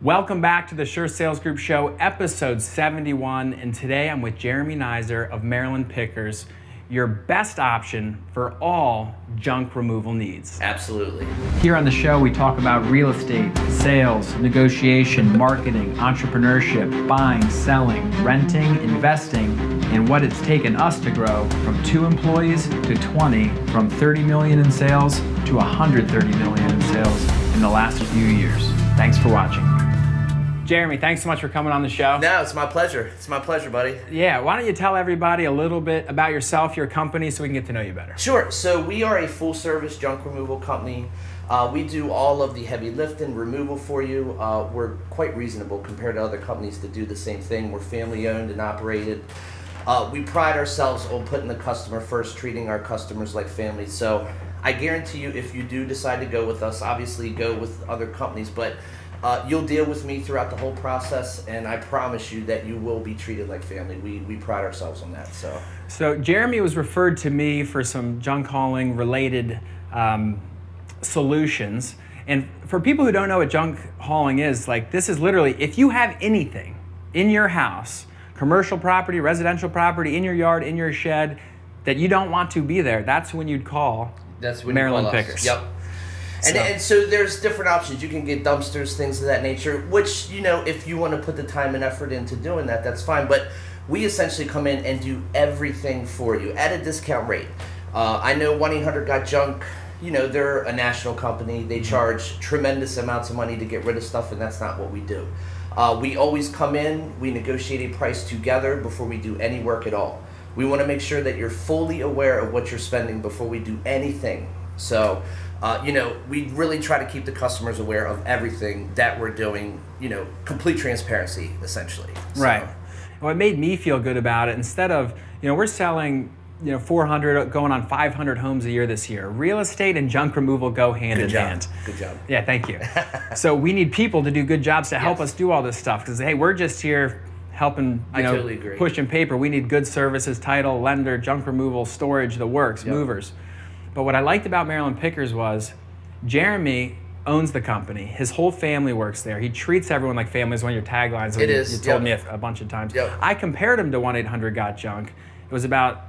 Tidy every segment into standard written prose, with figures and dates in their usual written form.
Welcome back to the Sure Sales Group Show, episode 71, and today I'm with Jeremy Nizer of Maryland Pickers, your best option for all junk removal needs. Absolutely. Here on the show, we talk about real estate, sales, negotiation, marketing, entrepreneurship, buying, selling, renting, investing, and what it's taken us to grow from 2 employees to 20, from 30 million in sales to 130 million in sales in the last few years. Thanks for watching. Jeremy, thanks so much for coming on the show. No, it's my pleasure. It's my pleasure, buddy. Yeah, why don't you tell everybody a little bit about yourself, your company, so we can get to know you better. Sure. So we are a full-service junk removal company. We do all of the heavy lifting, removal for you. We're quite reasonable compared to other companies that do the same thing. We're family-owned and operated. We pride ourselves on putting the customer first, treating our customers like family. So I guarantee you, if you do decide to go with us, obviously go with other companies, but you'll deal with me throughout the whole process, and I promise you that you will be treated like family. We pride ourselves on that. So Jeremy was referred to me for some junk hauling related solutions. And for people who don't know what junk hauling is, like, this is literally, if you have anything in your house, commercial property, residential property, in your yard, in your shed, that you don't want to be there, that's when you'd call Maryland Pickers. Yep. And so there's different options. You can get dumpsters, things of that nature, which, you know, if you want to put the time and effort into doing that, that's fine. But we essentially come in and do everything for you at a discount rate. I know 1-800-GOT-JUNK, you know, they're a national company. They charge tremendous amounts of money to get rid of stuff, and that's not what we do. We always come in, we negotiate a price together before we do any work at all. We want to make sure that you're fully aware of what you're spending before we do anything. So, you know, we really try to keep the customers aware of everything that we're doing, you know, complete transparency, essentially. So. Right. What made me feel good about it, instead of, you know, we're selling, you know, 400, going on 500 homes a year this year. Real estate and junk removal go hand in hand. Good job. Yeah, thank you. So we need people to do good jobs to help us do all this stuff, because, hey, we're just here helping, you know, totally agree. pushing paper. We need good services, title, lender, junk removal, storage, the works, movers. But what I liked about Maryland Pickers was Jeremy owns the company. His whole family works there. He treats everyone like family, is one of your taglines. It is. You told me a bunch of times. Yep. I compared him to 1-800-GOT-JUNK. It was about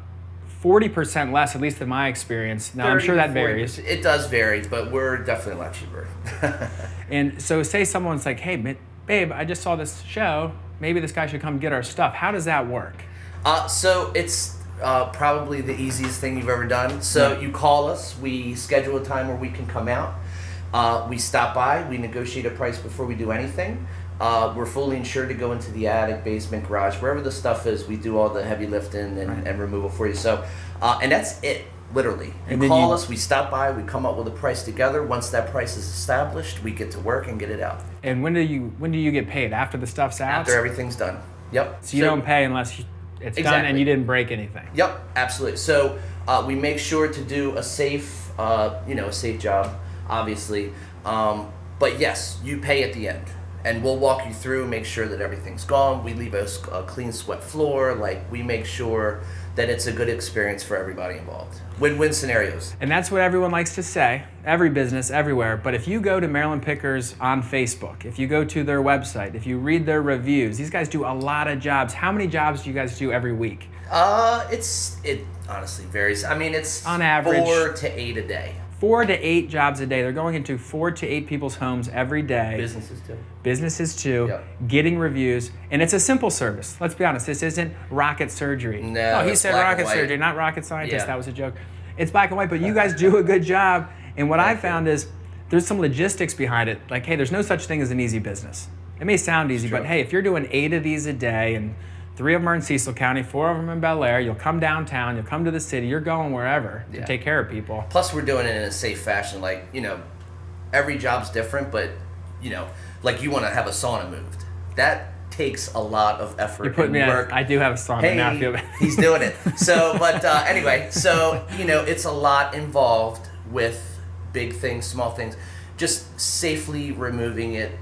40% less, at least in my experience. Now, I'm sure that varies. It does vary, but we're definitely a lot cheaper. And so say someone's like, hey, babe, I just saw this show. Maybe this guy should come get our stuff. How does that work? So it's probably the easiest thing you've ever done. So you call us, we schedule a time where we can come out. We stop by, we negotiate a price before we do anything. We're fully insured to go into the attic, basement, garage, wherever the stuff is. We do all the heavy lifting and removal for you. So, and that's it, literally. You call us, we stop by, we come up with a price together. Once that price is established, we get to work and get it out. And when do you get paid? After the stuff's out? After everything's done. Yep. So you don't pay unless it's done and you didn't break anything. Yep, absolutely. So we make sure to do a safe, a safe job, obviously. But yes, you pay at the end, and we'll walk you through, make sure that everything's gone. We leave a clean, swept floor. Like, we make sure that it's a good experience for everybody involved. Win-win scenarios. And that's what everyone likes to say, every business, everywhere. But if you go to Maryland Pickers on Facebook, if you go to their website, if you read their reviews, these guys do a lot of jobs. How many jobs do you guys do every week? It honestly varies. I mean, it's on average 4 to 8 a day. 4 to 8 jobs a day. They're going into 4 to 8 people's homes every day. Businesses too. Yep. Getting reviews. And it's a simple service. Let's be honest. This isn't rocket surgery. No, he said rocket surgery, not rocket scientist. Yeah. That was a joke. It's black and white, but you guys do a good job. And what I found is there's some logistics behind it. Like, hey, there's no such thing as an easy business. It may sound easy, but hey, if you're doing 8 of these a day, and 3 of them are in Cecil County, 4 of them in Bel Air, you'll come downtown, you'll come to the city, you're going wherever to take care of people. Plus, we're doing it in a safe fashion. Like, every job's different, but, like, you want to have a sauna moved. That takes a lot of effort. You put me work. I do have a sauna. Hey, now I feel bad. He's doing it. So, but anyway, so, it's a lot involved with big things, small things. Just safely removing it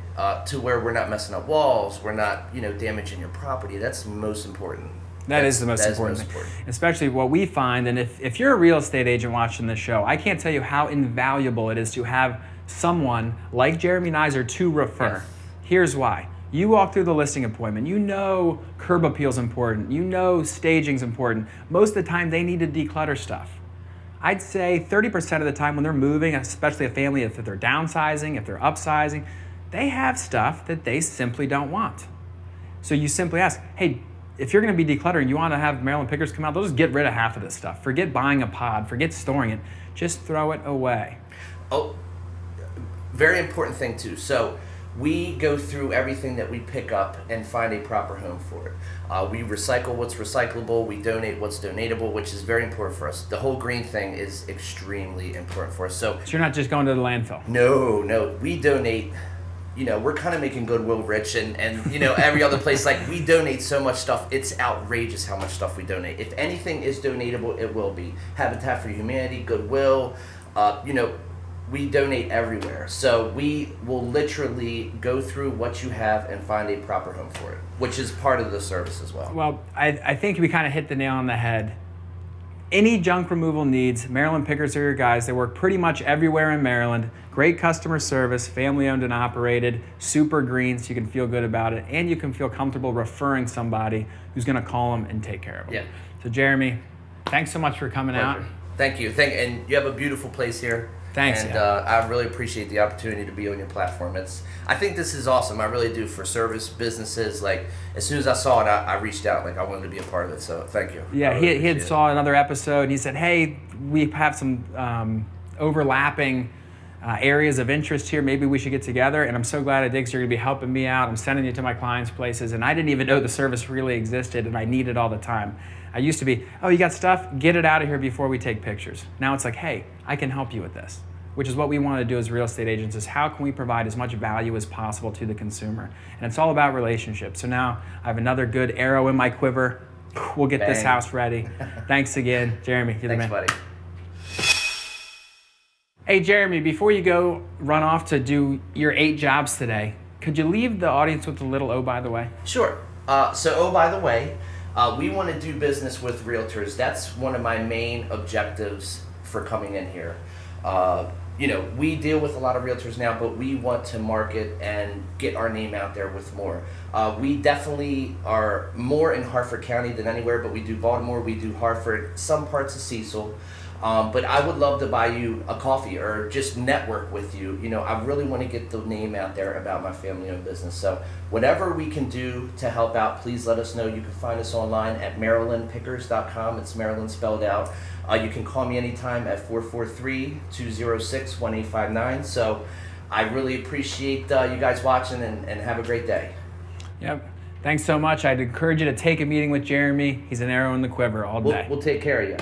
to where we're not messing up walls, we're not, damaging your property. That's most important. That is the most important thing. Especially what we find, and if you're a real estate agent watching this show, I can't tell you how invaluable it is to have someone like Jeremy Nizer to refer. Yes. Here's why. You walk through the listing appointment, you know curb appeal's important, you know staging's important. Most of the time they need to declutter stuff. I'd say 30% of the time when they're moving, especially a family, if they're downsizing, if they're upsizing, they have stuff that they simply don't want. So you simply ask, hey, if you're gonna be decluttering, you wanna have Maryland Pickers come out, they'll just get rid of half of this stuff. Forget buying a pod, forget storing it, just throw it away. Oh, very important thing too. So we go through everything that we pick up and find a proper home for it. We recycle what's recyclable, we donate what's donatable, which is very important for us. The whole green thing is extremely important for us. So you're not just going to the landfill. No, we donate. We're kind of making Goodwill rich and every other place. Like, we donate so much stuff. It's outrageous how much stuff we donate. If anything is donatable, it will be. Habitat for Humanity, Goodwill, we donate everywhere. So we will literally go through what you have and find a proper home for it, which is part of the service as well. Well, I think we kind of hit the nail on the head. Any junk removal needs, Maryland Pickers are your guys. They work pretty much everywhere in Maryland. Great customer service, family owned and operated, super green, so you can feel good about it, and you can feel comfortable referring somebody who's gonna call them and take care of them. Yeah. So Jeremy, thanks so much for coming out. Thank you. And you have a beautiful place here. Thanks. And I really appreciate the opportunity to be on your platform. I think this is awesome. I really do, for service businesses. Like, as soon as I saw it, I reached out. Like, I wanted to be a part of it. So thank you. Yeah, he had saw another episode and he said, hey, we have some overlapping areas of interest here. Maybe we should get together. And I'm so glad I did, because you're gonna be helping me out. I'm sending you to my clients' places. And I didn't even know the service really existed, and I need it all the time. I used to be, oh, you got stuff? Get it out of here before we take pictures. Now it's like, hey, I can help you with this, which is what we want to do as real estate agents, is how can we provide as much value as possible to the consumer? And it's all about relationships. So now I have another good arrow in my quiver. We'll get this house ready. Thanks again, Jeremy. You're the man. Thanks, buddy. Hey, Jeremy, before you go run off to do your 8 jobs today, could you leave the audience with a little oh, by the way? Sure. So by the way, we want to do business with realtors. That's one of my main objectives for coming in here. We deal with a lot of realtors now, but we want to market and get our name out there with more. We definitely are more in Harford County than anywhere, but we do Baltimore, we do Hartford, some parts of Cecil. But I would love to buy you a coffee or just network with you. I really want to get the name out there about my family-owned business. So whatever we can do to help out, please let us know. You can find us online at MarylandPickers.com. It's Maryland spelled out. You can call me anytime at 443-206-1859. So I really appreciate you guys watching, and have a great day. Yep. Thanks so much. I'd encourage you to take a meeting with Jeremy. He's an arrow in the quiver all day. We'll take care of you.